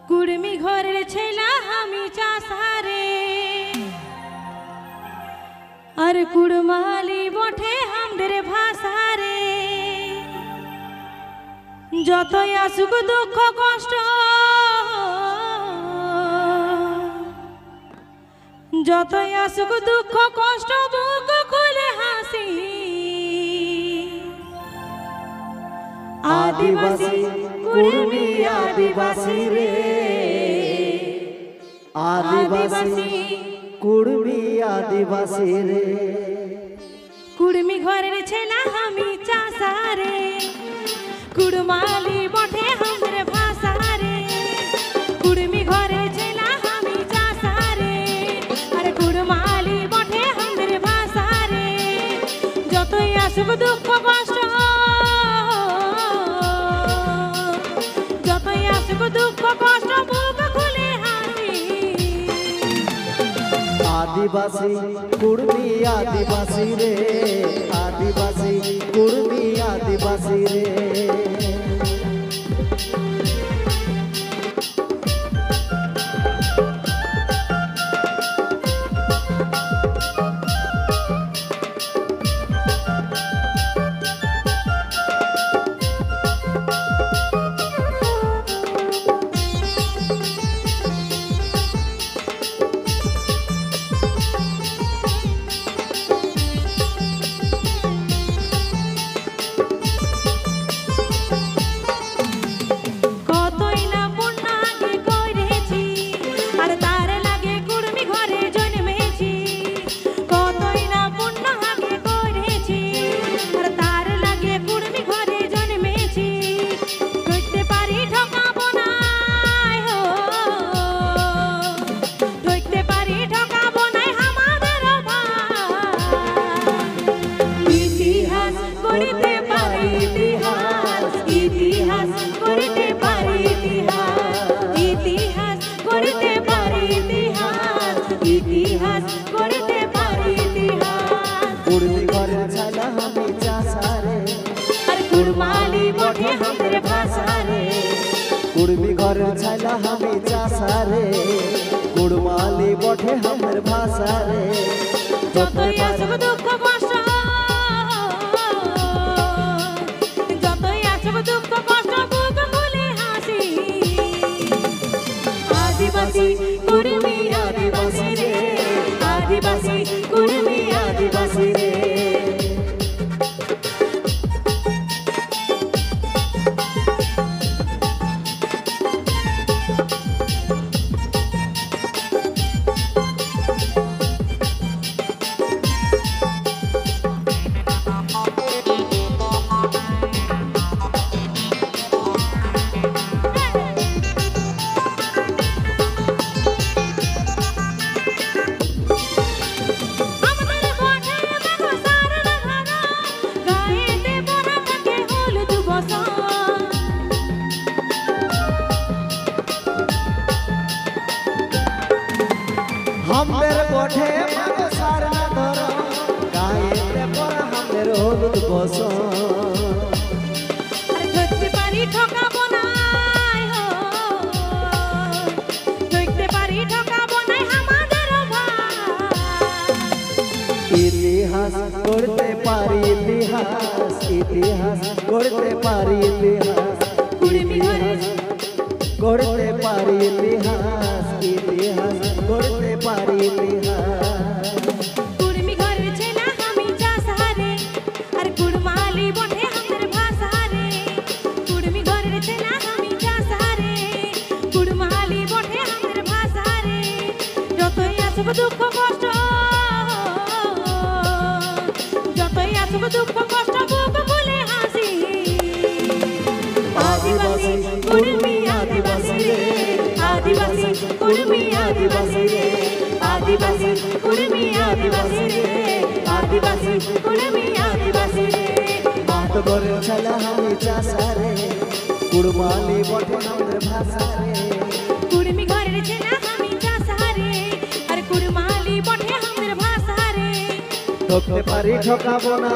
কুড়মি ঘরের ছেলা আমি চাষারে আর কুড়মালি বটে আমাদের ভাষারে যতই আসুক দুঃখ কষ্ট যতই আসুক দুঃখ কষ্ট বুক খুলে হাসি आदिवासी कुर्मी आदिवासी रे आदिवासी कुर्मी आदिवासी रे कुर्मी घरेर छेला हमी चाषारे कुड़माली बटे हमरे भाषारे कुर्मी घरेर छेला हमी चाषारे अरे कुड़माली बटे हमरे भाषारे जतई आसुक दुख कष्ट दुख कष्ट बुक खुले हासि आदिवासी कुर्मी आदिवासी रे आदिवासी कुर्मी आदिवासी रे कुर्मी घरेर छाला हमी चाषारे कुड़माली बटे हमर भाषा रे जतई आसुक दुख कष्ट जतई आसुक दुख कष्ट बुक खुले हासि आदिवासी कुर्मी आदिवासी रे आदिवासी कुर्मी आदिवासी रे हमर बटे सार न धर गाये पर हमर हलुद बस अरे धरते पारी ठकाबो नाई हो देखते पारी ठकाबो नाई हमादेर भाई इतिहास करते पारी इतिहास इतिहास करते पारी इतिहास कुर्मी घरेर करते पारी इतिहास इतिहास करते पारी इतिहास कुर्मी घरेर छेला हमी चाषारे अरे कुड़माली बटे हमर भाषारे कुर्मी घरेर छेला हमी चाषारे कुड़माली बटे हमर भाषारे जतई आसुक दुख कष्ट जतई आसुक दुख कष्ट बुक खुले हासि आदिवासी कुर्मी आदिवासी रे आदिवासी कुर्मी आदिवासी रे आदिवासी कुर्मी आदिवासी रे आदिवासी कुर्मी आदिवासी रे बात घरेर छाला हमी चाषारे कुड़माली बटे हमर भाषा रे कुर्मी घरेर छेला हमी चाषारे अरे कुड़माली बटे हमर भाषारे ठकते पारी ठकाबो ना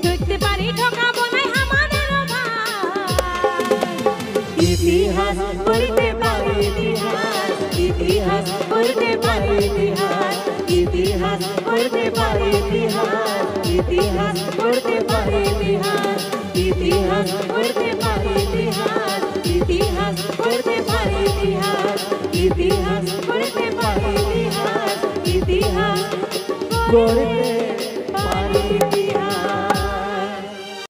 देखते पारी ठकाबो नाई हमादेर भाई ইতিহাস পড়তে পারে ইতিহাস, ইতিহাস পড়তে পারে ইতিহাস, ইতিহাস পড়তে পারে ইতিহাস, ইতিহাস পড়তে পারে ইতিহাস, ইতিহাস পড়তে পারে ইতিহাস, ইতিহাস পড়তে পারে ইতিহাস, ইতিহাস পড়তে পারে ইতিহাস, ইতিহাস গড়তে